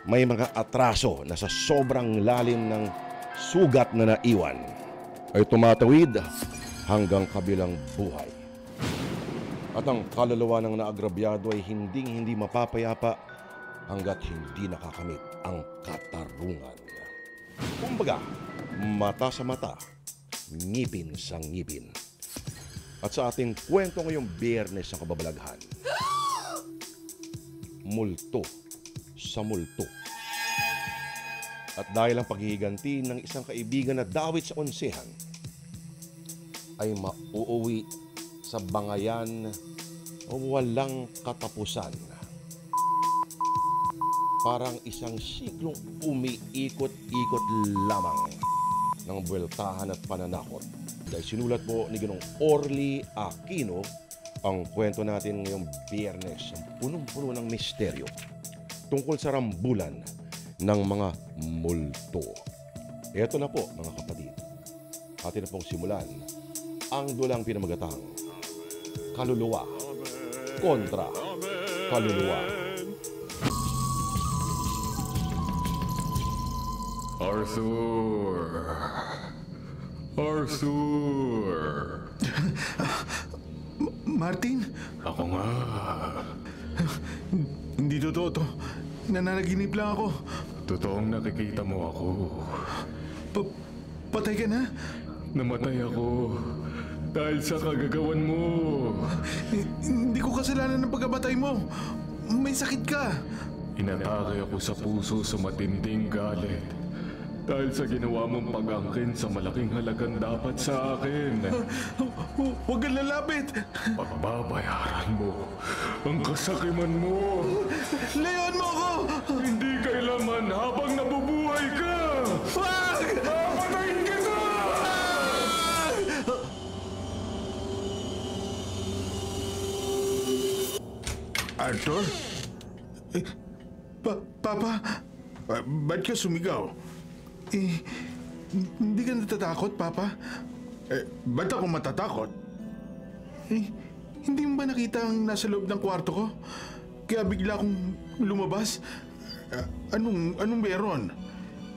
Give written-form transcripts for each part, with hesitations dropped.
may mga atraso na sa sobrang lalim ng sugat na naiwan ay tumatawid hanggang kabilang buhay. At ang kaluluwa ng naagrabyado ay hindi mapapayapa hanggat hindi nakakamit ang katarungan. Kumbaga, mata sa mata, ngipin sa ngipin. At sa ating kwento ngayong Biyernes ng Kababalaghan, multo sa multo. At dahil ang paghihiganti ng isang kaibigan na dawit sa onsehan ay mauuwi sa bangayan o walang katapusan. Parang isang siklong umiikot-ikot lamang ng buweltahan at pananakot. Dahil sinulat po ni Ginong Orly Aquino ang kwento natin ngayong Biyernes, punong-puno ng misteryo tungkol sa rambulan ng mga multo. Ito na po mga kapatid, atin na pong simulan ang dulang pinamagatang kaluluwa kontra kaluluwa. Arthur! Martin? Ako nga. Hindi totoo to. Nananaginip lang ako. Totoong nakikita mo ako. Patay ka na? Namatay ako dahil sa kagagawan mo. Hindi ko kasalanan ng pagkamatay mo. May sakit ka. Inatake ako sa puso sa matinding galit dahil sa ginawa mong pag-angkin sa malaking halagang dapat sa akin. Huwag kang lalapit. Pagbabayaran mo ang kasakiman mo. Layuan mo ako! Hindi kailanman habang nabubuhay ka. Wag! Papatayin kita! Arthur? Papa? Ba't ka sumigaw? Hindi ka natatakot, Papa? Ba't ako matatakot? Hindi mo ba nakita ang nasa loob ng kwarto ko? Kaya bigla akong lumabas? Anong meron?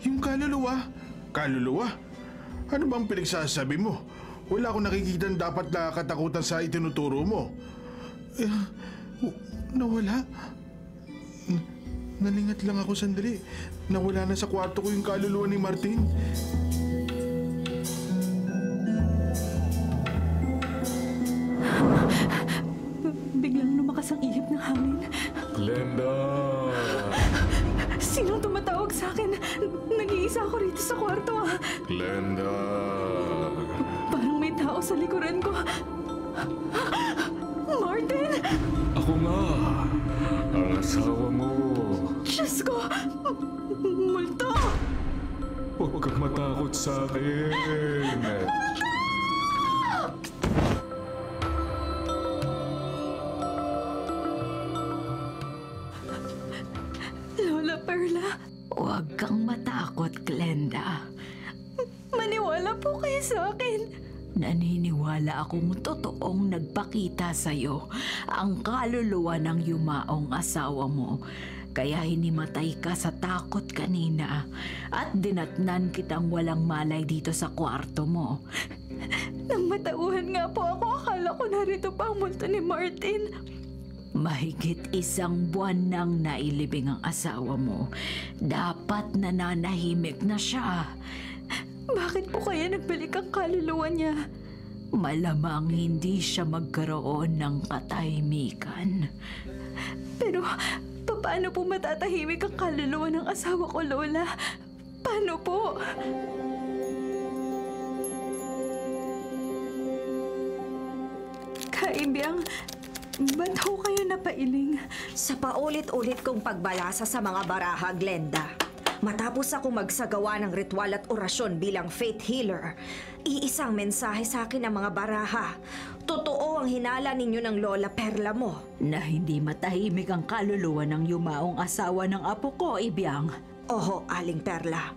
Yung kaluluwa? Kaluluwa? Ano bang pinagsasabi mo? Wala akong nakikita dapat na katakutan sa itinuturo mo. Nawala? Nalingat lang ako sandali. Nawala na sa kwarto ko yung kaluluwa ni Martin. Biglang lumakas ang ihip ng hangin. Glenda! Sinong tumatawag sa akin? Nag-iisa ako rito sa kwarto ah. Glenda! Parang may tao sa likuran ko. Martin! Ako nga! Ang asawa mo! Diyos ko! Multo! Huwag kang matakot sa akin! Lola Perla, Huwag kang matakot, Glenda. maniwala po kayo sa akin. Naniniwala akong totoong nagpakita sa'yo ang kaluluwa ng yumaong asawa mo. Kaya hinimatay ka sa takot kanina at dinatnan kitang walang malay dito sa kwarto mo. Nang matauhan nga po ako, akala ko narito pa ang multo ni Martin. Mahigit 1 buwan nang nailibing ang asawa mo. Dapat nananahimik na siya. Bakit po kaya nagbalik ang kaluluwa niya? Malamang hindi siya magkaroon ng katahimikan. Pero paano po matatahimik ang kaluluwa ng asawa ko, Lola? Paano po? Kaibyang, ba't ho kayo napailing? Sa paulit-ulit kong pagbalasa sa mga baraha, Glenda. Matapos ako magsagawa ng ritual at orasyon bilang faith healer, iisang mensahe sa akin ng mga baraha. Totoo ang hinala ninyo ng Lola Perla mo. Na hindi matahimik ang kaluluwa ng yumaong asawa ng apo ko, Ibyang. Oho, Aling Perla.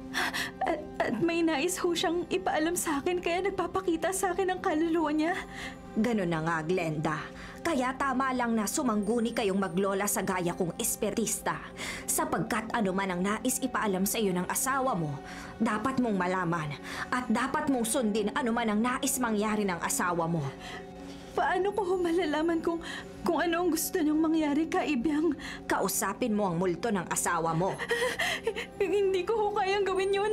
At may nais ho siyang ipaalam sa akin kaya nagpapakita sa akin ang kaluluwa niya. Ganun na nga, Glenda. Kaya tama lang na sumangguni kayong maglola sa gaya kong espiritista. Sapagkat ano man ang nais ipaalam sa iyo ng asawa mo, dapat mong malaman at dapat mong sundin ano man ang nais mangyari ng asawa mo. Paano ko malalaman kung ano ang gusto niyang mangyari, Kaibyang? Kausapin mo ang multo ng asawa mo. Hindi ko ho kayang gawin yun.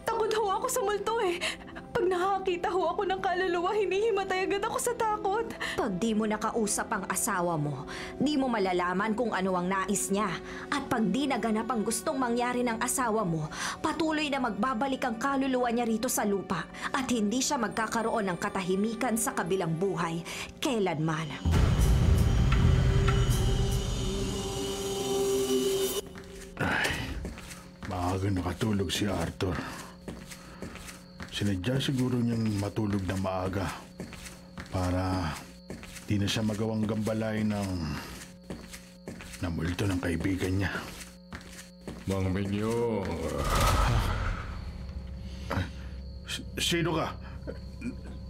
Takot ho ako sa multo eh. Pag nakakita ho ako ng kaluluwa, hinihimatay agad ako sa takot. Pag di mo nakausap ang asawa mo, di mo malalaman kung ano ang nais niya. At pag di naganap ang gustong mangyari ng asawa mo, patuloy na magbabalik ang kaluluwa niya rito sa lupa at hindi siya magkakaroon ng katahimikan sa kabilang buhay kailanman. Maaga nakatulog si Arthur. Sinadya siguro niyang matulog na maaga para di na siya magawang gambalay ng multo ng kaibigan niya. Mang Minyong, Sino ka?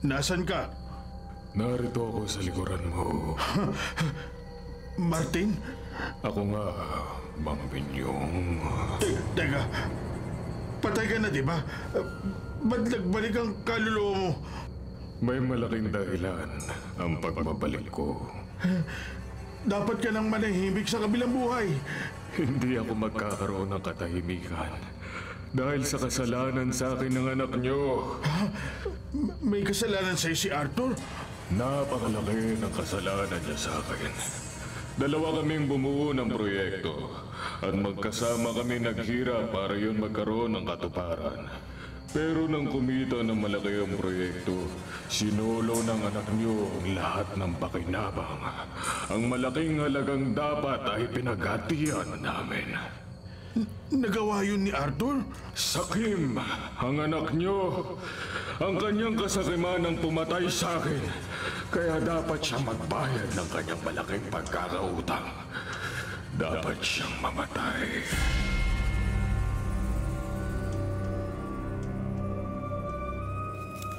Nasaan ka? narito ako sa likuran mo. Martin? Ako nga, Mang Minyong. Teka, patay ka na, di ba? Ba't nagbalik ang kaluluwa mo? May malaking dahilan ang pagbabalik ko. Dapat ka nang manahimik sa kabilang buhay. Hindi ako magkakaroon ng katahimikan dahil sa kasalanan sa akin ng anak niyo. May kasalanan sa'yo si Arthur? Napakalaki ng kasalanan niya sa akin. Dalawa kaming bumuo ng proyekto at magkasama kami naghirap para yun magkaroon ng katuparan. Pero nang kumita ng malaki ang proyekto, sinolo ng anak niyo ang lahat ng pakinabang. Ang malaking halagang dapat ay pinaghatian namin. Nagawa yun ni Arthur? Sakim, ang anak niyo. Ang kanyang kasakiman ang pumatay sa akin. Kaya dapat siya magbayad ng kanyang malaking pagkakautang. Dapat siyang mamatay.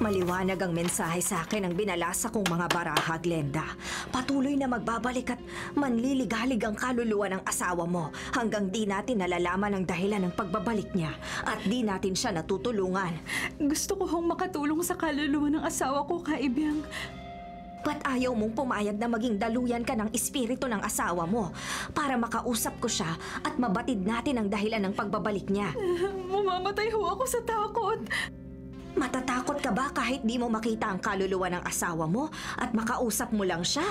Maliwanag ang mensahe sa akin ang binalasa kong mga baraha, Glenda. Patuloy na magbabalik at manliligalig ang kaluluwa ng asawa mo hanggang di natin nalalaman ang dahilan ng pagbabalik niya at di natin siya natutulungan. Gusto ko hong makatulong sa kaluluwa ng asawa ko, Kaibyang. Ba't ayaw mong pumayag na maging daluyan ka ng espiritu ng asawa mo para makausap ko siya at mabatid natin ang dahilan ng pagbabalik niya? Mamamatay ho ako sa takot. Matatakot ka ba kahit di mo makita ang kaluluwa ng asawa mo at makausap mo lang siya?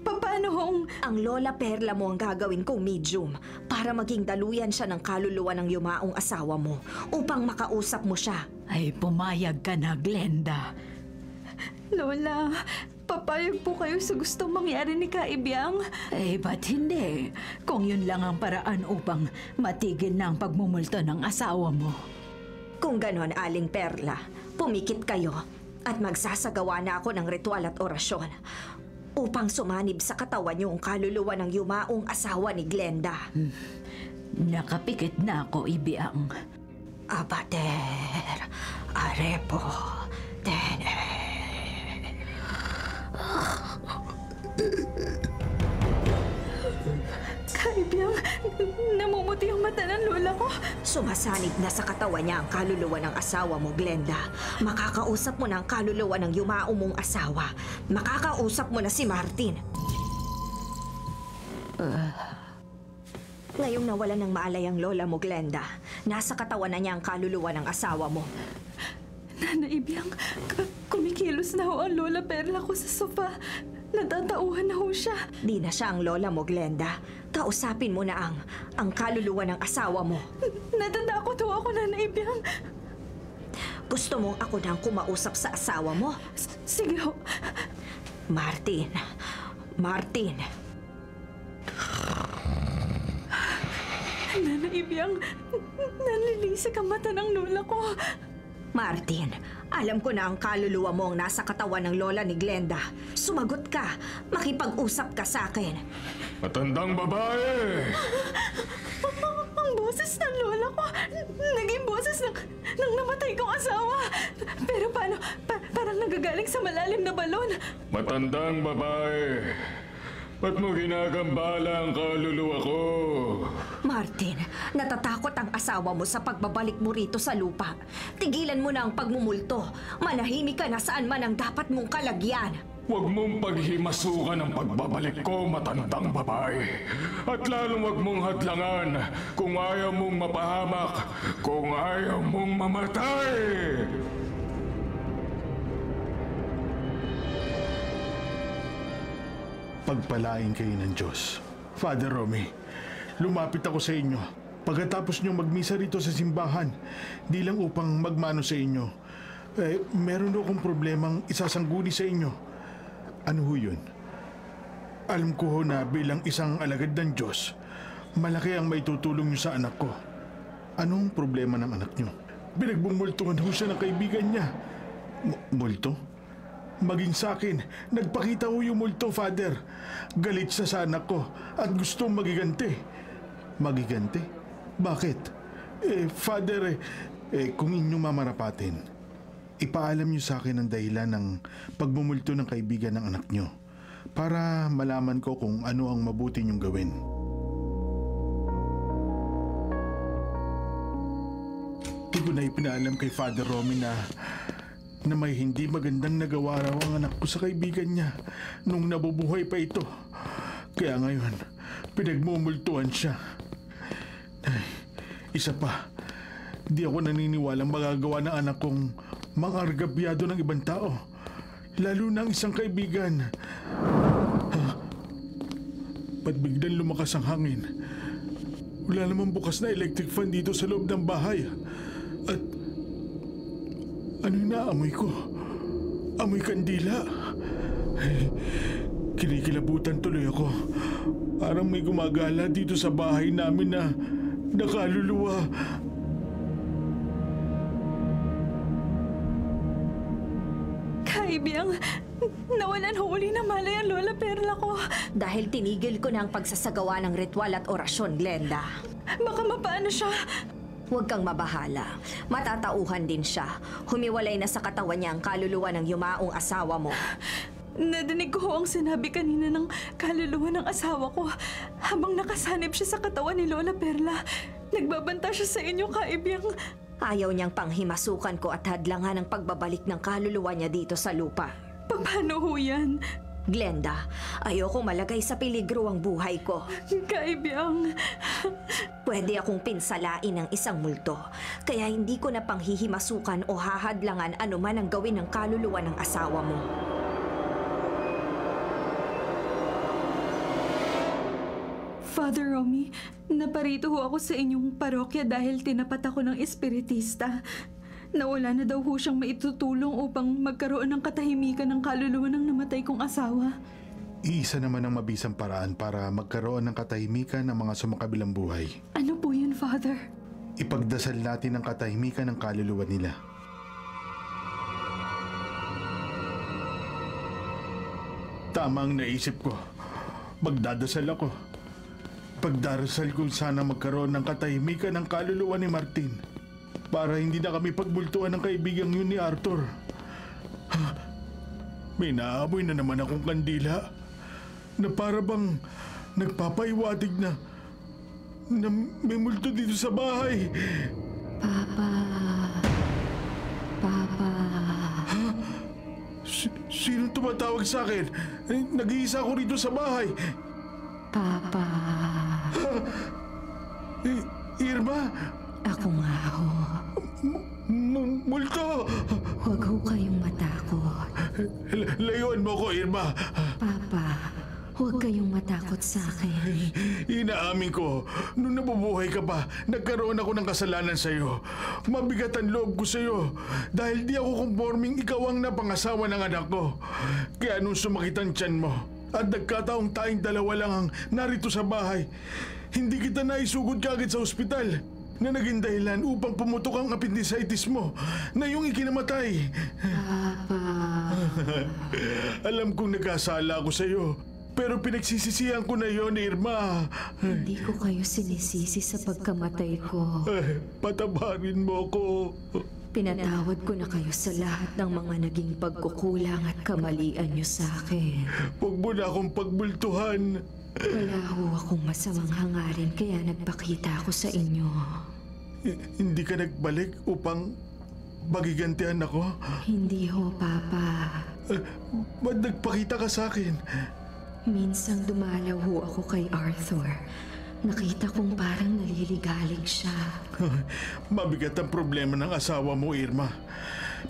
Paano hong... Ang Lola Perla mo ang gagawin kong medium para maging daluyan siya ng kaluluwa ng yumaong asawa mo upang makausap mo siya. Ay, pumayag ka na, Glenda. Lola, papayag po kayo sa gustong mangyari ni Kaibyang? Eh, ba't hindi? Kung yun lang ang paraan upang matigil na ang pagmumulto ng asawa mo. Kung ganon, Aling Perla, pumikit kayo at magsasagawa na ako ng ritual at orasyon upang sumanib sa katawan niyo ang kaluluwa ng yumaong asawa ni Glenda. Nakapikit na ako, Ibiang. Abater, arepo, tener. Kaibyang, namumuti ang mata ng lola ko. Sumasanib na sa katawan niya ang kaluluwa ng asawa mo, Glenda. Makakausap mo na ang kaluluwa ng yumao mong asawa. Makakausap mo na si Martin. Ngayong nawalan ng maalay ang lola mo, Glenda, nasa katawan na niya ang kaluluwa ng asawa mo. Nanaibyang, kumikilos na ho ang Lola Perla ko sa sofa. Natatauhan na ho siya. Di na siya ang lola mo, Glenda. Kausapin mo na ang kaluluwa ng asawa mo. Natatakot ho ako, Nanaibyang. Gusto mong ako na ang kumausap sa asawa mo? Sige ho. Martin. Martin. Nanaibyang, nalilisik ang mata ng lola ko. Martin, alam ko na ang kaluluwa mo ang nasa katawan ng lola ni Glenda. Sumagot ka. Makipag-usap ka sa akin. Matandang babae! Ang boses ng lola ko, naging boses ng namatay kong asawa. Pero paano, parang nanggagaling sa malalim na balon. Matandang babae, ba't mo ginagambala ang kaluluwa ko? Martin, natatakot ang asawa mo sa pagbabalik mo rito sa lupa. Tigilan mo na ang pagmumulto. Manahimik ka na saan man ang dapat mong kalagyan. Huwag mong paghimasukan ang pagbabalik ko, matandang babae. At lalong huwag mong hadlangan kung ayaw mong mapahamak, kung ayaw mong mamatay. Pagpalain kayo ng Diyos. Father Romy, lumapit ako sa inyo. Pagkatapos nyo magmisa rito sa simbahan, di lang upang magmano sa inyo. Meron akong problemang isasangguni sa inyo. Ano ho yun? Alam ko ho na bilang isang alagad ng Diyos, malaki ang maitutulong nyo sa anak ko. Anong problema ng anak nyo? Pinagbumultungan ho siya ng kaibigan niya. Multo? Maging sa akin, nagpakita ho yung multo, Father. Galit siya sa anak ko at gustong magiganti. Magiganti? Bakit? Father, kung inyong mamarapatin, ipaalam niyo sa akin ang dahilan ng pagbumulto ng kaibigan ng anak niyo para malaman ko kung ano ang mabuti niyong gawin. Di ko na ipinaalam kay Father Romy na may hindi magandang nagawa raw ang anak ko sa kaibigan niya nung nabubuhay pa ito. Kaya ngayon, pinagmumultuhan siya. Ay, isa pa, di ako naniniwalang magagawa ng anak kong mangargabyado ng ibang tao, lalo na ang isang kaibigan. Ba't biglang lumakas ang hangin? Wala namang bukas na electric fan dito sa loob ng bahay. At ano yung naamoy ko? Amoy kandila. Ay, kinikilabutan tuloy ako. Parang may gumagala dito sa bahay namin na nakaluluwa. Kaibiyang, nawalan huli na malay ang Lola Perla ko. Dahil tinigil ko na ang pagsasagawa ng ritual at orasyon, Glenda. Baka mapaano siya. Huwag kang mabahala. Matatauhan din siya. Humiwalay na sa katawan niya ang kaluluwa ng yumaong asawa mo. Nadinig ko ho ang sinabi kanina ng kaluluwa ng asawa ko habang nakasanib siya sa katawan ni Lola Perla. Nagbabanta siya sa inyo, Kaibiyang. Ayaw niyang panghimasukan ko at hadlangan ang pagbabalik ng kaluluwa niya dito sa lupa. Paano ho yan? Glenda, ayoko malagay sa peligro ang buhay ko. Kaibiyang. Pwede akong pinsalain ng isang multo, kaya hindi ko na panghihimasukan o hahadlangan anuman ang gawin ng kaluluwa ng asawa mo. Father Romy, naparito ho ako sa inyong parokya dahil tinapat ako ng espiritista. Nawala na daw ho siyang maitutulong upang magkaroon ng katahimikan ng kaluluwa ng namatay kong asawa. Iisa naman ang mabisang paraan para magkaroon ng katahimikan ng mga sumakabilang buhay. Ano po yun, Father? Ipagdasal natin ang katahimikan ng kaluluwa nila. Tama ang naisip ko. Magdadasal ako. Pagdarasal ko sana magkaroon ng katahimikan ng kaluluwa ni Martin para hindi na kami pagmultuan ng kaibigang yun ni Arthur. May naamoy na naman akong kandila na para bang nagpapaiwatig na may multo dito sa bahay. Papa. Sino tumatawag sa akin? Nag-iisa ako rito sa bahay. Papa. Irma? Ako nga ho. Multo! Huwag ho kayong matakot. Layuan mo ko, Irma. Papa, huwag kayong matakot sa akin. Inaamin ko, nung nabubuhay ka pa, nagkaroon ako ng kasalanan sa'yo. Mabigat ang loob ko sa'yo dahil di ako conforming ikaw ang napangasawa ng anak ko. Kaya nung sumakit ang tiyan mo at nagkataong tayong dalawa lang ang narito sa bahay, hindi kita naisugod kagad sa ospital na naging dahilan upang pumutok ang appendicitis mo na yung ikinamatay. Papa. Alam kong nagkasala ako sa'yo, pero pinagsisisihan ko na yon, Irma. Hindi ko kayo sinisisi sa pagkamatay ko. Patabarin mo ko. Pinatawad ko na kayo sa lahat ng mga naging pagkukulang at kamalian niyo sa akin. Huwag mo na akong pagbultuhan. Wala ho akong masamang hangarin kaya nagpakita ako sa inyo. Hindi ka nagbalik upang magigantihan ako? Hindi ho, Papa. Ba't nagpakita ka sa akin? Minsang dumalaw ho ako kay Arthur. Nakita kong parang naliligalig siya. Mabigat ang problema ng asawa mo, Irma.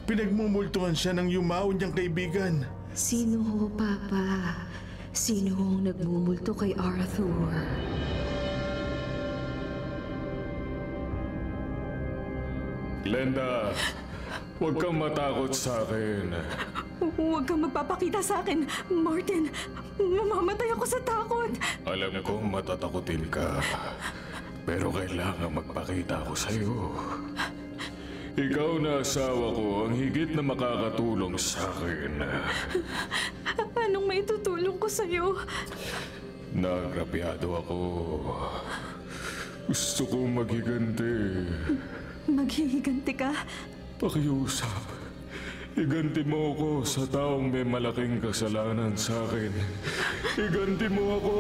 Pinagmumultuhan siya ng yumaon niyang kaibigan. Sino ho, Papa? Sino hong nagmumulto kay Arthur? Glenda, huwag kang matakot sa akin. Huwag kang magpapakita sa akin, Martin. Mamamatay ako sa takot. Alam kong matatakutin ka, pero kailangan magpakita ako sa'yo. Ikaw na asawa ko ang higit na makakatulong sa akin. Anong maitutulong ko sa'yo? Nagrabyado ako. Gusto kong maghiganti. Maghihiganti ka? Pakiusap. Iganti mo ako sa taong may malaking kasalanan sa akin. Iganti mo ako!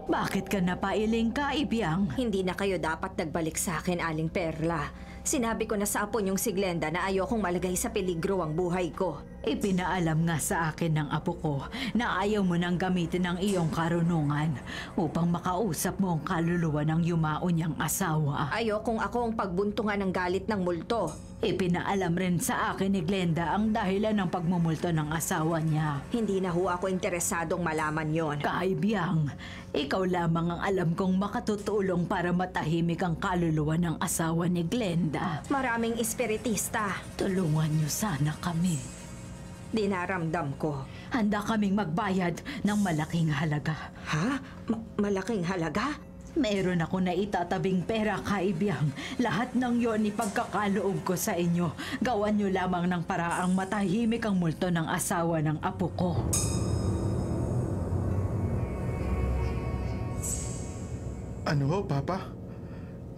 Bakit ka napailing, Kaibiyang? Hindi na kayo dapat nagbalik sa akin, Aling Perla. Sinabi ko na sa apo niyong si Glenda na ayokong malagay sa peligro ang buhay ko. Ipinaalam nga sa akin ng apo ko na ayaw mo nang gamitin ang iyong karunungan upang makausap mo ang kaluluwa ng yumaon niyang asawa. Ayokong ako ang pagbuntungan ng galit ng multo. Ipinaalam rin sa akin ni Glenda ang dahilan ng pagmumulto ng asawa niya. Hindi na ho ako interesadong malaman yon. Kaibiyang, ikaw lamang ang alam kong makatutulong para matahimik ang kaluluwa ng asawa ni Glenda. Maraming espiritista. Tulungan niyo sana kami. Dinaramdam ko. Handa kaming magbayad ng malaking halaga. Ha? Malaking halaga? Meron ako na itatabing pera, Kaibiyang. Lahat ng yon ipagkakaloob ko sa inyo. Gawan niyo lamang ng paraang matahimik ang multo ng asawa ng apo ko. Ano ho, Papa?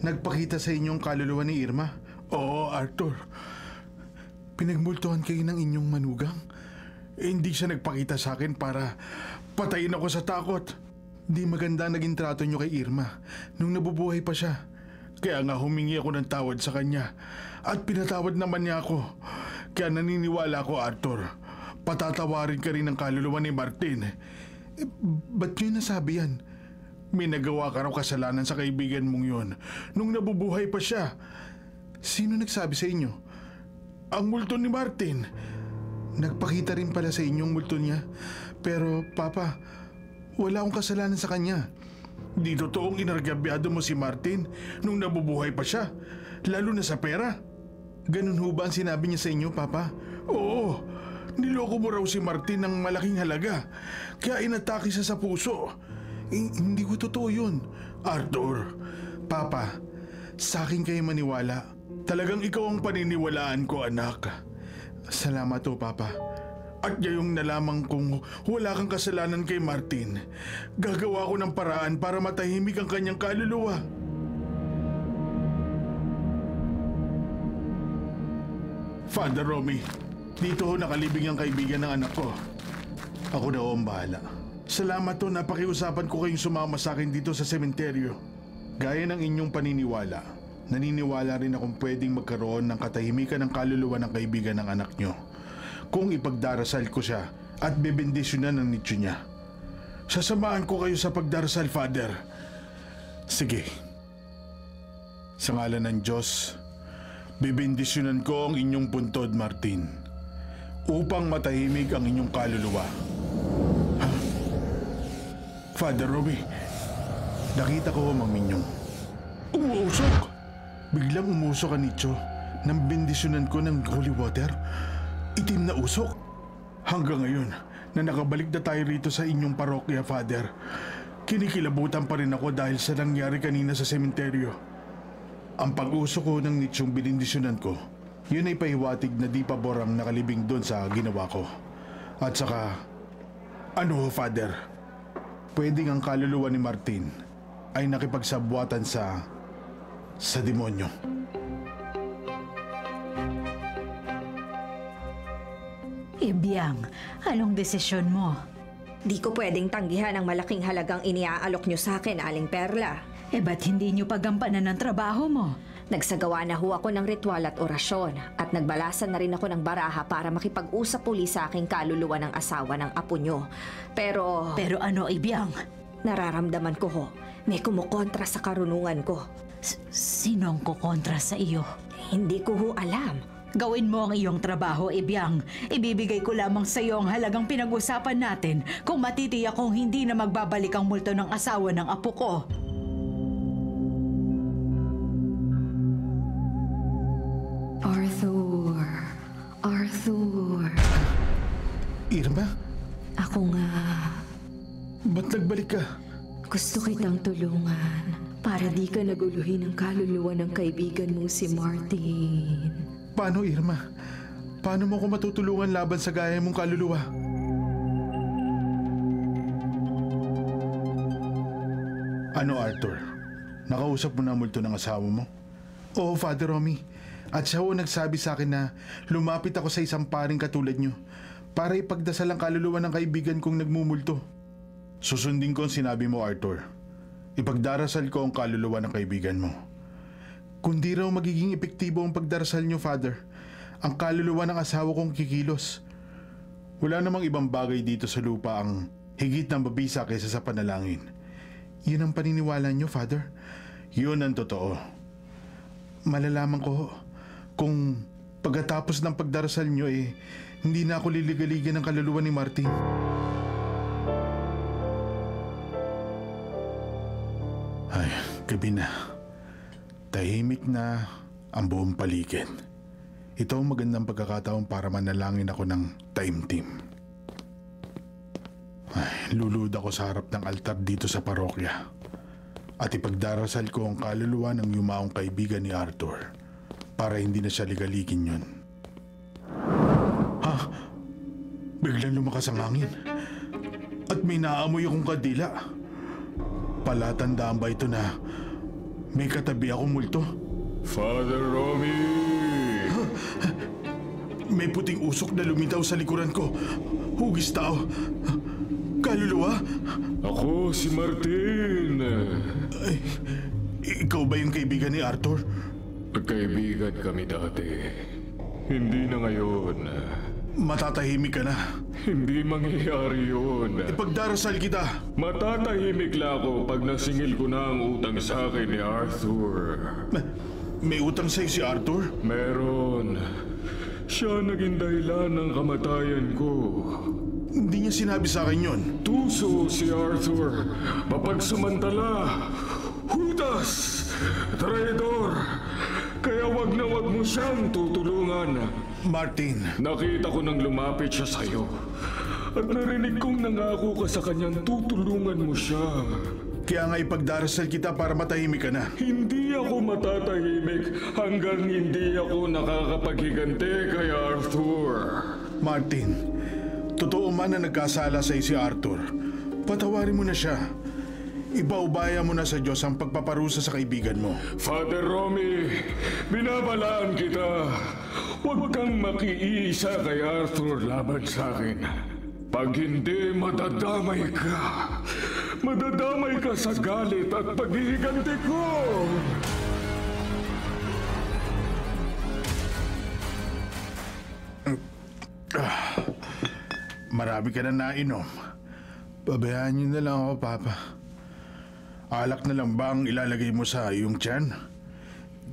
Nagpakita sa inyong kaluluwa ni Irma? Oo, Arthur. Pinagmultuhan kayo ng inyong manugang? Hindi siya nagpakita sa akin para patayin ako sa takot. Di maganda naging trato niyo kay Irma nung nabubuhay pa siya. Kaya nga humingi ako ng tawad sa kanya. At pinatawad naman niya ako. Kaya naniniwala ako, Arthur. Patatawarin ka rin ng kaluluwa ni Martin. Ba't niyo nasabi yan? May nagawa ka raw kasalanan sa kaibigan mong yon nung nabubuhay pa siya. Sino nagsabi sa inyo? Ang multo ni Martin. Nagpakita rin pala sa inyong multo niya. Pero, Papa, wala akong kasalanan sa kanya. Di totoong inargabyado mo si Martin nung nabubuhay pa siya, lalo na sa pera. Ganun ho ba ang sinabi niya sa inyo, Papa? Oo, niloko mo raw si Martin ng malaking halaga, kaya inatake siya sa puso. Hindi ko totoo yun, Arthur. Papa, sa akin kayo maniwala. Talagang ikaw ang paniniwalaan ko, anak. Salamat o, Papa. At ngayong nalaman kong wala kang kasalanan kay Martin, gagawa ko ng paraan para matahimik ang kanyang kaluluwa. Father Romy, dito ho nakalibing ang kaibigan ng anak ko. Ako na ho ang bahala. Salamat ho, napakiusapan ko kayong sumama sa akin dito sa sementeryo. Gaya ng inyong paniniwala, naniniwala rin akong pwedeng magkaroon ng katahimikan ng kaluluwa ng kaibigan ng anak nyo kung ipagdarasal ko siya at bebendisyonan ang nitsyo niya. Sasamahan ko kayo sa pagdarasal, Father. Sige. Sa ngalan ng Diyos, bebendisyonan ko ang inyong puntod, Martin, upang matahimik ang inyong kaluluwa. Ha? Father Roby, nakita ko Mang Minyong. Umuusok! Biglang umusok ang nitsyo nang bendisyonan ko ng holy water. Itim na usok. Hanggang ngayon, na nakabalik na tayo rito sa inyong parokya, Father, kinikilabutan pa rin ako dahil sa nangyari kanina sa sementeryo. Ang pag-usok ko ng nitsyong binindisyonan ko, yun ay pahiwatig na di pabor ang nakalibing doon sa ginawa ko. At saka, ano, Father, pwedeng ang kaluluwa ni Martin ay nakipagsabwatan sa demonyo. Ibiang, anong desisyon mo? Di ko pwedeng tanggihan ang malaking halagang iniaalok nyo sa akin, Aling Perla. Ba't hindi nyo pagampanan ng trabaho mo? Nagsagawa na ho ako ng ritual at orasyon at nagbalasan na rin ako ng baraha para makipag-usap uli sa aking kaluluwa ng asawa ng apo nyo. Pero Pero Ibiang? nararamdaman ko ho, may kumukontra sa karunungan ko. Sinong kukontra sa iyo? Hindi ko ho alam. Gawin mo ang iyong trabaho, Ibiang. Ibibigay ko lamang sa iyo ang halagang pinag-usapan natin kung matitiyak kong hindi na magbabalik ang multo ng asawa ng apo ko. Arthur. Irma, Ako nga. ba't nagbalik ka? Gusto kitang tulungan para di ka naguluhin ng kaluluwa ng kaibigan mong si Martin. Paano, Irma? Paano mo ko matutulungan laban sa gaya mong kaluluwa? Ano, Arthur? Nakausap mo na ang multo ng asawa mo? Oo, Father Romy. At siya ho nagsabi sa akin na lumapit ako sa isang paring katulad nyo para ipagdasal ang kaluluwa ng kaibigan kong nagmumulto. Susundin ko ang sinabi mo, Arthur. Ipagdarasal ko ang kaluluwa ng kaibigan mo. Kundi raw magiging epektibo ang pagdarasal nyo, Father, ang kaluluwa ng asawa kong kikilos. Wala namang ibang bagay dito sa lupa ang higit ng mabisa kaysa sa panalangin. Yun ang paniniwala nyo, Father. Yun ang totoo. Malalaman ko kung pagkatapos ng pagdarasal nyo hindi na ako liligaligyan ng kaluluwa ni Martin. Ay, gabi na. Tahimik na ang buong paligid. Ito ang magandang pagkakataon para manalangin ako ng time team. Ay, lulud ako sa harap ng altar dito sa parokya. At ipagdarasal ko ang kaluluwa ng yumaong kaibigan ni Arthur para hindi na siya ligaligin yun. Ha? Biglang lumakas ang hangin. At may naamoy akong kadila. Palatandaan ba ito na may katabi akong multo? Father Romy! May puting usok na lumitaw sa likuran ko. Hugis tao. Kaluluwa? Ako si Martin. Ay, ikaw ba yung kaibigan ni Arthur? Magkaibigan kami dati. Hindi na ngayon. Matatahimik ka na. Hindi mangyayari yun. Ipagdarasal kita. Matatahimik lang ako pag nasingil ko na ang utang sa akin ni Arthur. May utang sa'yo si Arthur? Meron. Siya naging dahilan ng kamatayan ko. Hindi niya sinabi sa akin yun. Tuso si Arthur. Mapagsamantala. Hudas! Traidor! Kaya wag na wag mo siyang tutulungan. Martin. Nakita ko nang lumapit siya sa'yo. At narinig kong nangako ka sa kanyang tutulungan mo siya. Kaya nga ipagdarasal kita para matahimik ka na. Hindi ako matatahimik hanggang hindi ako nakakapaghiganti kay Arthur. Martin, totoo man na nagkasala sa'yo si Arthur. Patawarin mo na siya. Ipaubaya mo na sa Diyos ang pagpaparusa sa kaibigan mo. Father Romy, binabalaan kita. Huwag kang makiisa kay Arthur laban sa akin. Pag hindi, madadamay ka. Madadamay ka sa galit at paghihiganti ko. Marami ka na nainom. Pabayaan niyo na lang ako, Papa. Alak na lang ba ang ilalagay mo sa iyong tiyan?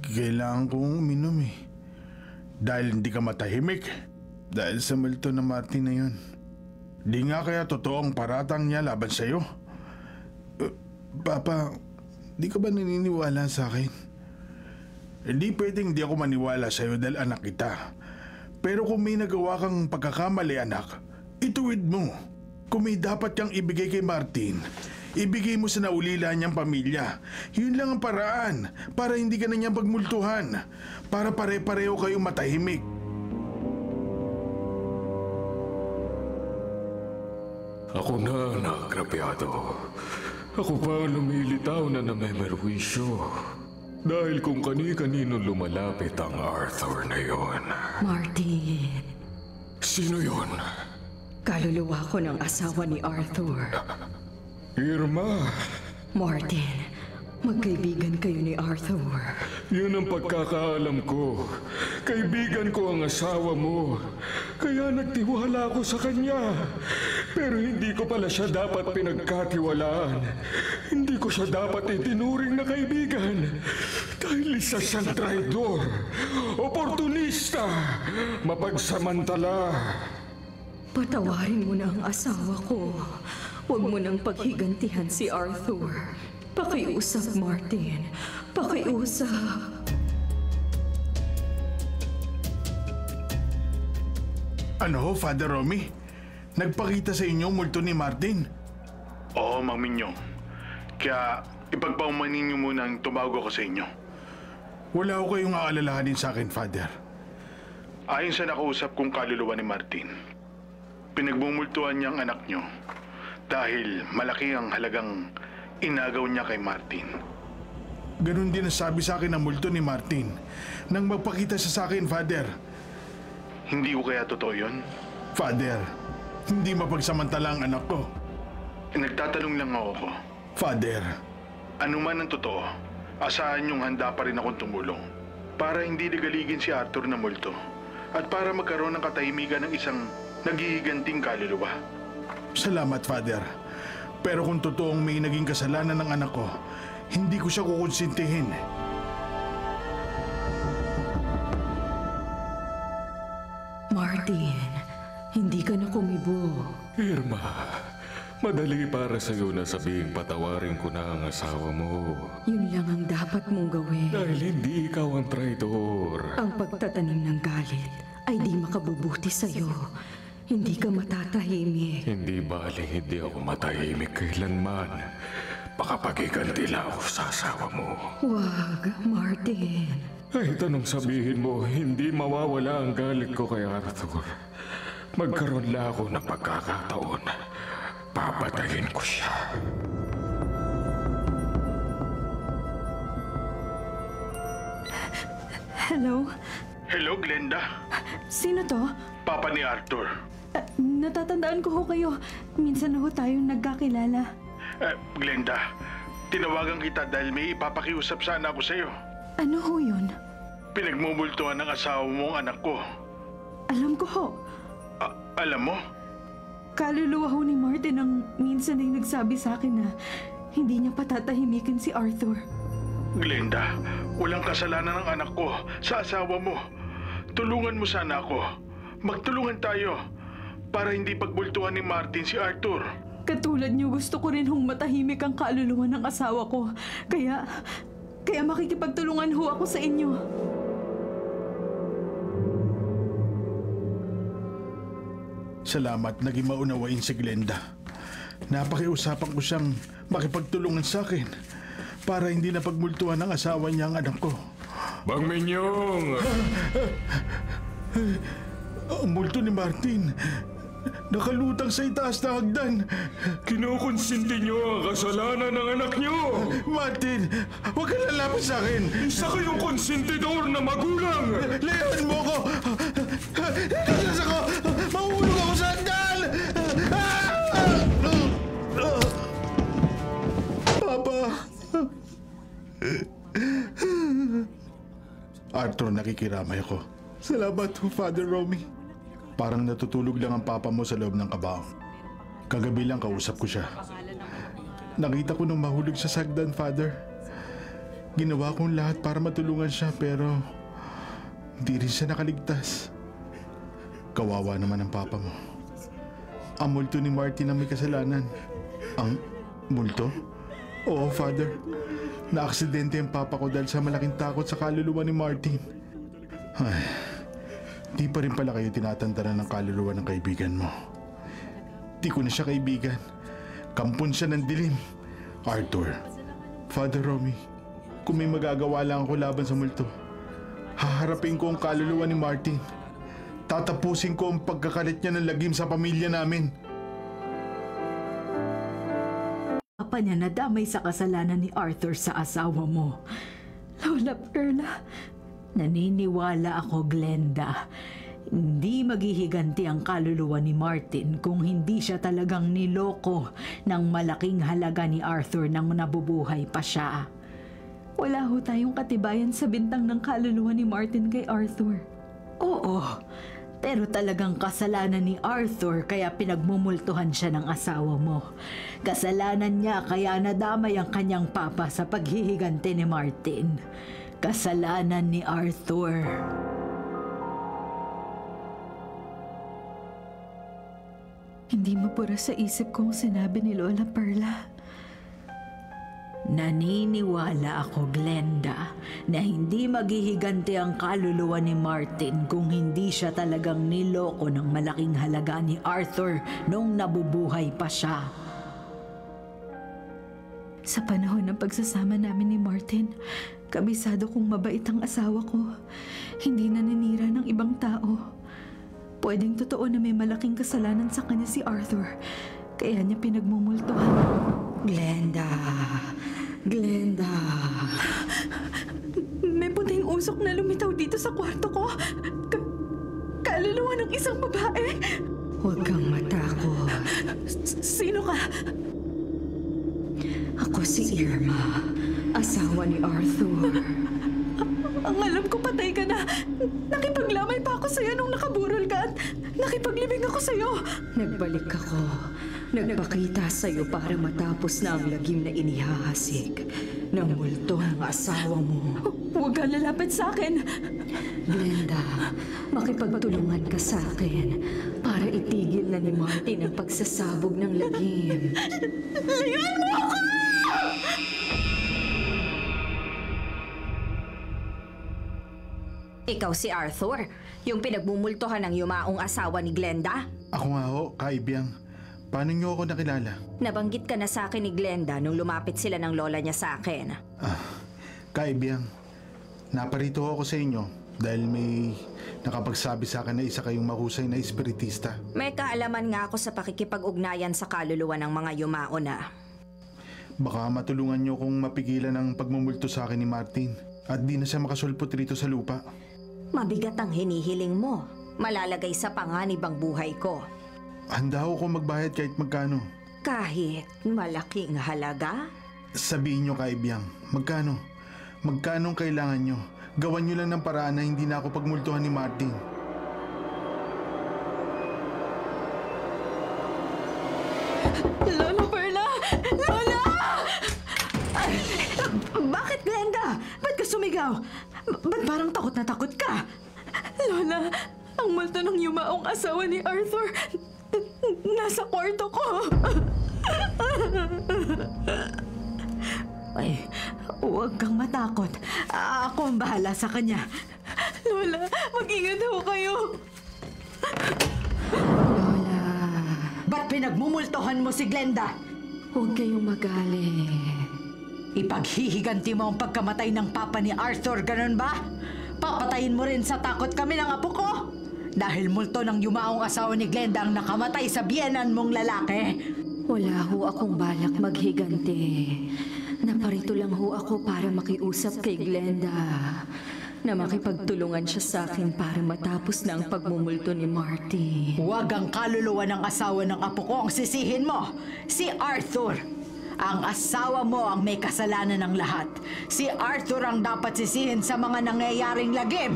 Kailangan kong uminom Dahil hindi ka matahimik. Dahil sa multo na Martin na yun. Di nga kaya totoo ang paratang niya laban sa'yo? Papa, di ka ba naniniwala sa akin? Hindi pwedeng di ako maniwala sa'yo dahil anak kita. Pero kung may nagawa kang pagkakamali, anak, ituwid mo. Kung may dapat kang ibigay kay Martin, ibigay mo sa naulila niyang pamilya. Yun lang ang paraan para hindi ka na niya pagmultuhan. Para pare-pareho kayong matahimik. Ako na nagrabyado. Ako pa ang lumilitaw na namemerwisyo. Dahil kung kani-kanino lumalapit ang Arthur na yon. Martin, Sino yon? kaluluwa ko ng asawa ni Arthur. Irma, Martin, magkaibigan kayo ni Arthur. yun ang pagkakaalam ko. Kaibigan ko ang asawa mo. Kaya nagtiwala ako sa kanya. Pero hindi ko pala siya dapat pinagkatiwalaan. Hindi ko siya dapat itinuring na kaibigan. Dahil isa siyang traidor, oportunista, mapagsamantala. Patawarin mo na ang asawa ko. Huwag mo nang paghigantihan si Arthur. Pakiusap, Martin. Pakiusap. Ano, Father Romy? Nagpakita sa inyo ang multo ni Martin? Oo, Mang Minyong. Kaya ipagpaumanin niyo muna ang tumawag ako sa inyo. Wala ko kayong aalalahanin sa akin, Father. Ayon sa nakausap kong kaluluwa ni Martin, pinagbumultuhan niya ang anak niyo dahil malaki ang halagang inagaw niya kay Martin. Ganon din ang sabi sa akin ng multo ni Martin nang magpakita siya sa akin, Father. Hindi ko kaya totoo yun? Father, hindi mapagsamantala ang anak ko. Nagtatanong lang ako. Father, Ano man ang totoo, asahan niyong handa pa rin akong tumulong para hindi ligaligin si Arthur na multo at para magkaroon ng katahimikan ng isang naghihiganting kaluluwa. salamat, Father. Pero kung totoong may naging kasalanan ng anak ko, hindi ko siya kukonsintihin. Martin, hindi ka na kumibo. Irma, madali para sa'yo na sabihing patawarin ko na ang asawa mo. Yun lang ang dapat mong gawin. Dahil hindi ikaw ang traidor. Ang pagtatanim ng galit ay di makabubuti sa'yo. Hindi ka matatahimik. Hindi baling hindi ako matahimik kailanman. Baka pagiganti lang ako sa asawa mo. Wag, Martin. Kahit anong sabihin mo, hindi mawawala ang galit ko kay Arthur. Magkaroon lang ako ng pagkakataon. Papatayin ko siya. Hello? Hello, Glenda. Sino to? Papa ni Arthur. Natatandaan ko ho kayo. Minsan na ho tayong nagkakilala. Glenda, tinawagan kita dahil may ipapakiusap sana ako sa'yo. Ano ho yun? Pinagmumultuhan ng asawa mo ang anak ko. Alam ko ho. Alam mo? Kaluluwa ho ni Martin ang minsan ay nagsabi sa akin na hindi niya patatahimikin si Arthur. Glenda, walang kasalanan ng anak ko sa asawa mo. Tulungan mo sana ako. Magtulungan tayo para hindi pagbultuhan ni Martin si Arthur. Katulad niyo, gusto ko rin hong matahimik ang kaluluwa ng asawa ko. Kaya makikipagtulungan ho ako sa inyo. Salamat, naging maunawain si Glenda. Napakiusapan ko siyang makipagtulungan sa akin para hindi na pagmultuhan ng asawa niya ang anak ko. Bang Minyong! Ang multo ni Martin, nakalutang sa itaas na hagdan. Kinukonsinti niyo ang kasalanan ng anak niyo! Martin, huwag ka lalapit sa akin. Isa kayong konsentidor na magulang! Layan mo ko! Nagkasas ako! Mahulog ako sa hagdan! Papa! Arthur, nakikiramay ako. Salamat, Father Romy. Parang natutulog lang ang papa mo sa loob ng kabaong. Kagabi lang kausap ko siya. Nakita ko nung mahulog sa sagdan, Father. Ginawa kong lahat para matulungan siya pero hindi rin siya nakaligtas. Kawawa naman ang papa mo. Ang multo ni Martin ang may kasalanan. Ang multo? Oo, Father. Naaksidente ang papa ko dahil sa malaking takot sa kaluluwa ni Martin. Ay, di pa rin pala kayo tinatantanan ng kaluluwa ng kaibigan mo. Di ko na siya kaibigan. Kampon siya ng dilim. Arthur, Father Romy, kung may magagawa lang ako laban sa multo, haharapin ko ang kaluluwa ni Martin. Tatapusin ko ang pagkakalit niya ng lagim sa pamilya namin. papa niya nadamay sa kasalanan ni Arthur sa asawa mo. Lola Perla, Naniniwala ako, Glenda. Hindi maghihiganti ang kaluluwa ni Martin kung hindi siya talagang niloko ng malaking halaga ni Arthur nang nabubuhay pa siya. wala ho tayong katibayan sa bintang ng kaluluwa ni Martin kay Arthur. Oo, pero talagang kasalanan ni Arthur kaya pinagmumultuhan siya ng asawa mo. Kasalanan niya kaya nadamay ang kanyang papa sa paghihiganti ni Martin. Kasalanan ni Arthur. Hindi mapura sa isip kong sinabi ni Lola Perla. Naniniwala ako, Glenda, na hindi maghihiganti ang kaluluwa ni Martin kung hindi siya talagang niloko ng malaking halaga ni Arthur nung nabubuhay pa siya. Sa panahon ng pagsasama namin ni Martin, kabisado kong mabait ang asawa ko. Hindi naninira ng ibang tao. Pwedeng totoo na may malaking kasalanan sa kanya si Arthur, kaya niya pinagmumultuhan. Glenda. May puting usok na lumitaw dito sa kwarto ko. Kaluluwa ng isang babae. Huwag kang matakot. Sino ka? Ako si Irma, asawa ni Arthur. Ang alam ko patay ka na. Nakipaglamay pa ako sa'yo nung nakaburol ka at nakipaglibing ako sa'yo. Nagbalik ako. Nagpakita sa'yo para matapos na ang lagim na inihahasik ng multo ng asawa mo. Huwag kang lalapit sa akin. Glenda, makipagtulungan ka sa akin para itigil na ni Martin ang pagsasabog ng lagim. Layuan mo ako! Ikaw si Arthur, yung pinagmumultuhan ng yumaong asawa ni Glenda? Ako nga ho, kaibyang. Paano niyo ako nakilala? Nabanggit ka na sa akin ni Glenda nung lumapit sila ng lola niya sa akin. Kaibyang, naparito ako sa inyo dahil may nakapagsabi sa akin na isa kayong mahusay na espiritista. May kaalaman nga ako sa pakikipag-ugnayan sa kaluluwa ng mga yumao na. Baka matulungan niyo kung mapigilan ang pagmumulto sa akin ni Martin at di na siya makasulpot rito sa lupa. Mabigat ang hinihiling mo. Malalagay sa panganib ang buhay ko. Handa ako magbayad kahit magkano. Kahit malaking halaga? Sabihin niyo, kaibyang, magkano? Magkano ang kailangan niyo? Gawan niyo lang ng paraan na hindi na ako pagmultuhan ni Martin. Lola Perla! Lola! Bakit, Glenda? Ba't ka sumigaw? Ba't parang takot na takot ka? Lola, ang multo ng yumaong asawa ni Arthur nasa kwarto ko. Ay, huwag kang matakot. Ako ang bahala sa kanya. Lola, mag-ingat ho kayo. Lola, Ba't pinagmumultohan mo si Glenda? huwag kayong magalit. Ipaghihiganti mo ang pagkamatay ng papa ni Arthur, ganun ba? Papatayin mo rin sa takot kami ng apo ko? Dahil multo ng yumaong asawa ni Glenda ang nakamatay sa biyenan mong lalaki. Wala ho akong balak maghiganti. Naparito lang ho ako para makiusap kay Glenda. Na makipagtulungan siya sa akin para matapos na ang pagmumulto ni Marty. Huwag ang kaluluwa ng asawa ng apo ko ang sisihin mo. Si Arthur. Ang asawa mo ang may kasalanan ng lahat. Si Arthur ang dapat sisihin sa mga nangyayaring lagim.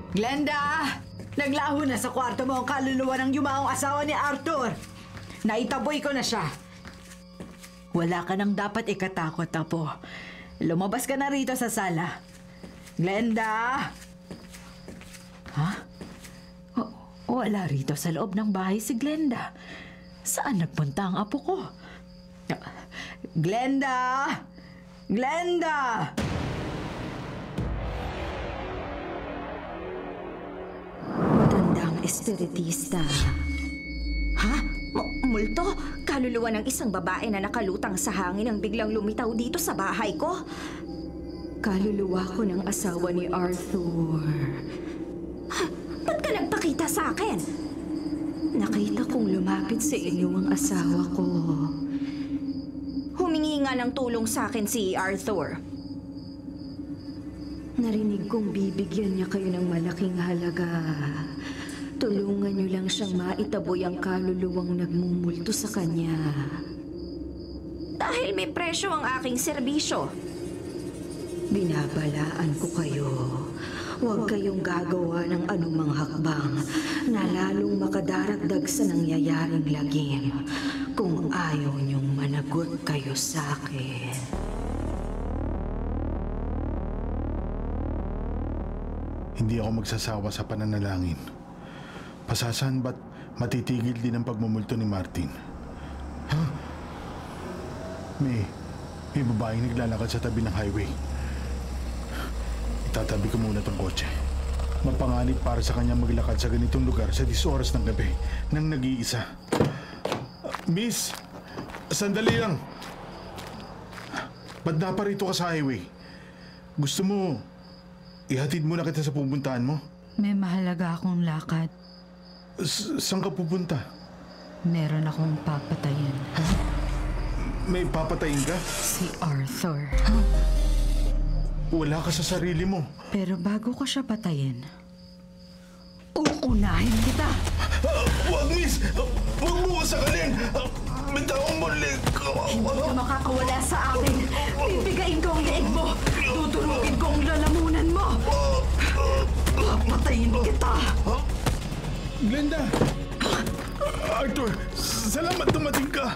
Glenda! Naglaho na sa kwarto mo ang kaluluwa ng yumaong asawa ni Arthur. Naitaboy ko na siya. Wala ka nang dapat ikatakot, apo. Lumabas ka na rito sa sala. Glenda! Ha? Wala rito sa loob ng bahay si Glenda. Saan nagpunta ang apo ko? Glenda! Glenda! Matandang espiritista. Ha? Multo? Kaluluwa ng isang babae na nakalutang sa hangin ang biglang lumitaw dito sa bahay ko? Kaluluwa ko ng asawa ni Arthur. Ha? Ba't ka nagpakita sa akin? Nakita kong lumapit sa inyo ang asawa ko. Humingi nga ng tulong sa akin si Arthur. Narinig kong bibigyan niya kayo ng malaking halaga. Tulungan niyo lang siyang maitaboy ang kaluluwang nagmumulto sa kanya. Dahil may presyo ang aking serbisyo. Binabalaan ko kayo. Huwag kayong gagawa ng anumang hakbang na lalong makadaragdag sa nangyayaring lagim kung ayaw niyong managot kayo sa akin. Hindi ako magsasawa sa pananalangin. Pasasan ba't matitigil din ang pagmumulto ni Martin? Ha? May babaeng naglalakad sa tabi ng highway. Itatabi ko muna tong kotse. Mapanganib para sa kanya maglakad sa ganitong lugar sa 10 oras ng gabi nang nag-iisa. Miss, sandali lang. Ba't naparito ka sa highway? Gusto mo, ihatid muna kita sa pupuntahan mo? May mahalaga akong lakad. Saan ka pupunta? Meron akong papatayin. May papatayin ka? Si Arthur. Wala ka sa sarili mo. Pero bago ko siya patayin, uunahin kita. Wag, miss! Huwag mo ko sakalin! Bitawang mo leg! Hindi ka makakawala sa akin. Bibigayin ko ang leeg mo. Tuturugin ko ang lalamunan mo. Papatayin kita. Glenda! Arthur, salamat dumating ka!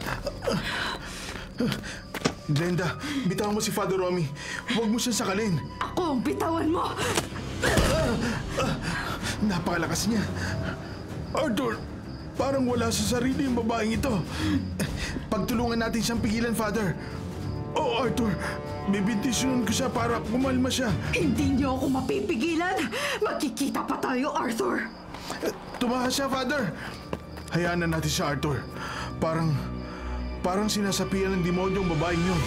Glenda, bitawan mo si Father Romy. Huwag mo siyang sakalin. Ako ang bitawan mo. Napakalakas niya. Arthur, parang wala sa sarili yung babaeng ito. Pagtulungan natin siyang pigilan, Father. Oh, Arthur, bibindisyonan ko siya para kumalma siya. Hindi niyo ako mapipigilan. Magkikita pa tayo, Arthur. Tumakas siya, Father. Hayaan na natin siya, Arthur. Parang sinasapian ng demonyo ang babaeng yun.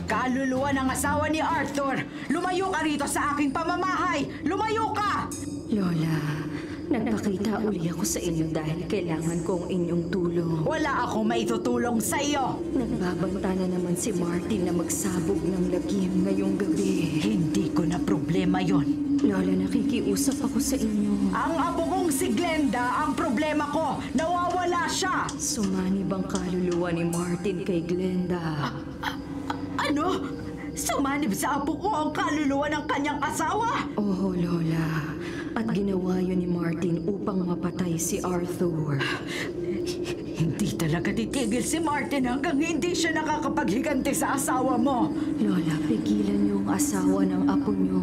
Kaluluwa ng asawa ni Arthur! Lumayo ka rito sa aking pamamahay! Lumayo ka! Lola, nagpakita uli ako sa inyo dahil kailangan ko ang inyong tulong. Wala akong maitutulong sa iyo! Nagbabanta na naman si Martin na magsabog ng lagim ngayong gabi. Hindi ko na problema yon. Lola, nakikiusap ako sa inyo. Ang apo kong si Glenda ang problema ko! Nawawala siya! Sumanib ang kaluluwa ni Martin kay Glenda. Ano? Sumanib sa apo ko ang kaluluwa ng kanyang asawa? Oo, Lola. At ginawa yun ni Martin upang mapatay si Arthur. Hindi talaga titigil si Martin hanggang hindi siya nakakapaghiganti sa asawa mo. Lola, pigilan niyo ang asawa ng apo niyo.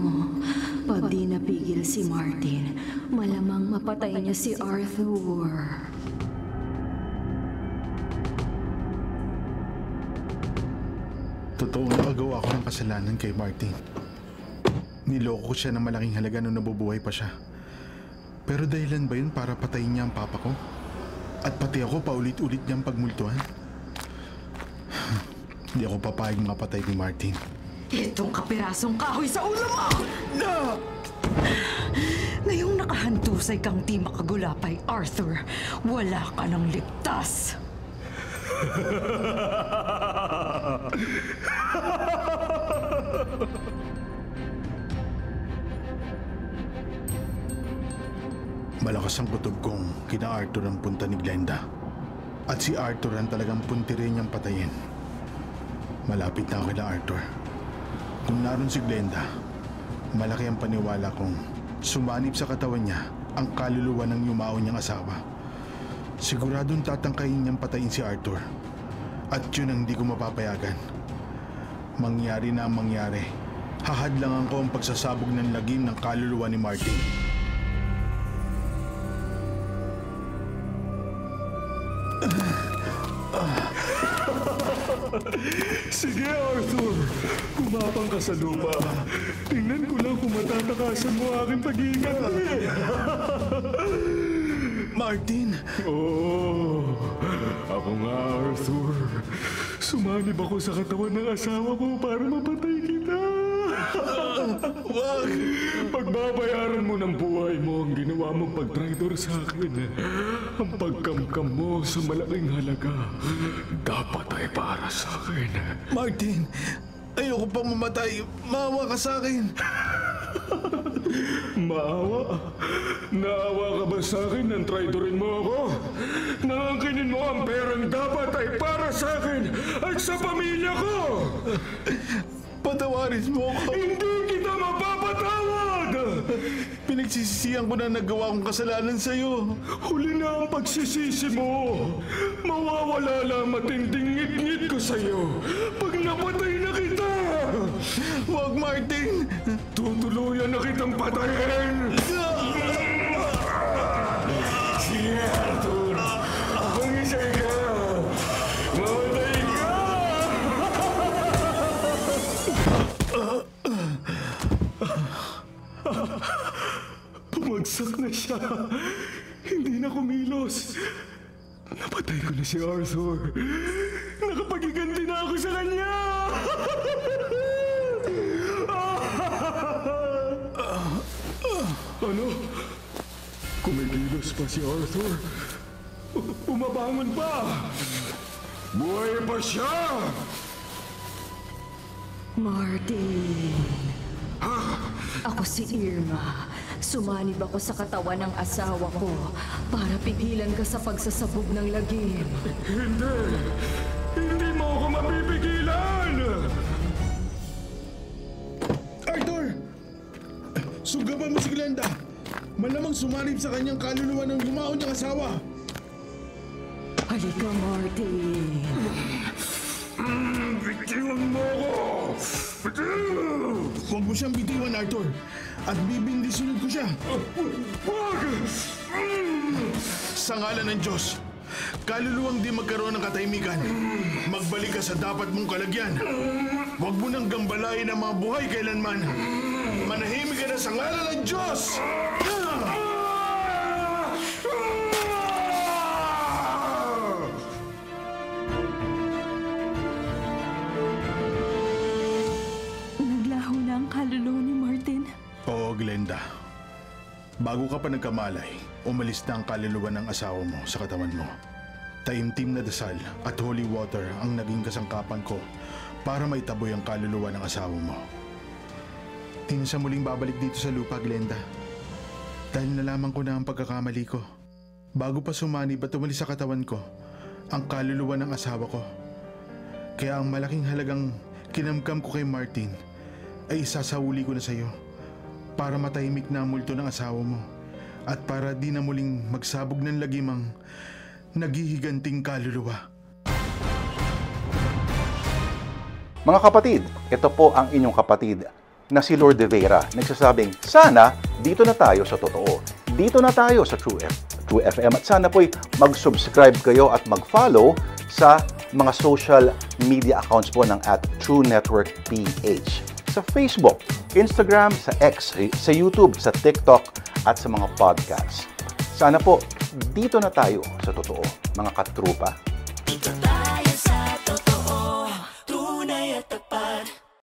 Pag di napigil si Martin, malamang mapatay niya si Arthur. Totoo nakagawa ko ng kasalanan kay Martin. Niloko ko siya ng malaking halaga nung nabubuhay pa siya. Pero dahilan ba yun para patayin niya ang papa ko? At pati ako paulit-ulit niyang pagmultuhan? Hindi ako papayag mapatay ni Martin. Itong kapirasong kahoy sa ulo mo! No! Ngayong nakahantusay kang di makagulapay, Arthur, wala ka nang ligtas. Malakas ang kutob kong kina Arthur ang punta ni Glenda. At si Arthur ang talagang puntirin niyang patayin. Malapit na ako kila Arthur. Kung naroon si Glenda, malaki ang paniwala kong sumanib sa katawan niya ang kaluluwa ng yumao niyang asawa. Siguradong tatangkayin niyang patayin si Arthur. At yun ang hindi ko mapapayagan. Mangyari na ang mangyari. Hahadlangan ko ang pagsasabog ng lagim ng kaluluwa ni Martin. Sige, Arthur. Kumapang ka sa lupa. Tingnan ko lang kung matatakasan mo aking pag-iingat. Martin! Oo, ako nga, Arthur. Sumanib ako sa katawan ng asawa ko para mapatay kita. Wag! Pagbabayaran mo ng buhay mo ang ginawa mong pagtraidor sa akin. Ang pagkamkam mo sa malaking halaga, dapat ay para sa akin. Martin, ayoko pang mamatay. Maawa ka sa akin. Maawa? Naawa ka ba sa akin nang traidorin mo ako? Nangangkinin mo ang perang dapat ay para sa akin at sa pamilya ko! Patawarin mo ako. Hindi kita mapapatawad! Pinagsisisihan ko na nagawa kong kasalanan sa'yo. Huli na ang pagsisisi mo. Mawawala lang matinding ngit-ngit ko sa'yo pag napatay na kita! Huwag, Martin! Tutuluyan na kitang patayin! Sige, Arthur! Mangisay ka! Mamatay ka! Pumagsak na siya. Hindi na kumilos. Napatay ko na si Arthur. Nakapag-iganti na ako sa kanya! Ano? Kumikilos pa si Arthur. Umabangon pa! Buhay pa siya! Martin. Ako si Irma. Sumanib ako sa katawan ng asawa ko para pigilan ka sa pagsasabog ng lagim. Hindi! Hindi mo ako mapipigilan! Arthur! Sugaban mo si Glenda. Malamang sumanib sa kanyang kaluluwa ng yumaon niyang asawa. Halika, Martin. Bitiwan mo ako! Huwag mo siyang bitiwan, Arthur. At bibindisunod ko siya. Wag! Sa ngalan ng Diyos, kaluluwang di magkaroon ng katahimikan. Magbalik ka sa dapat mong kalagyan. Huwag mo nang gambalain ang mga buhay kailanman. Manahimik ka na sa ngalan ng Diyos! Naglaho na ang kaluluwa ni Martin. Oo, Glenda. Bago ka pa nagkamalay, umalis na ang kaluluwa ng asawa mo sa katawan mo. Taimtim na dasal at holy water ang naging kasangkapan ko para maitaboy ang kaluluwa ng asawa mo. Di na siya muling babalik dito sa lupa, Glenda. Dahil nalaman ko na ang pagkakamali ko. Bago pa sumanib at umalis sa katawan ko, ang kaluluwa ng asawa ko. Kaya ang malaking halagang kinamkam ko kay Martin ay isasauli ko na sa iyo para matahimik na ang multo ng asawa mo at para di na muling magsabog ng lagimang naghihiganting kaluluwa. Mga kapatid, ito po ang inyong kapatid na si Lord De Vera, nagsasabing, sana dito na tayo sa totoo. Dito na tayo sa True FM. At sana po'y mag-subscribe kayo at mag-follow sa mga social media accounts po ng @TrueNetworkPH. Sa Facebook, Instagram, sa X, sa YouTube, sa TikTok, at sa mga podcasts. Sana po, dito na tayo sa totoo, mga katrupa.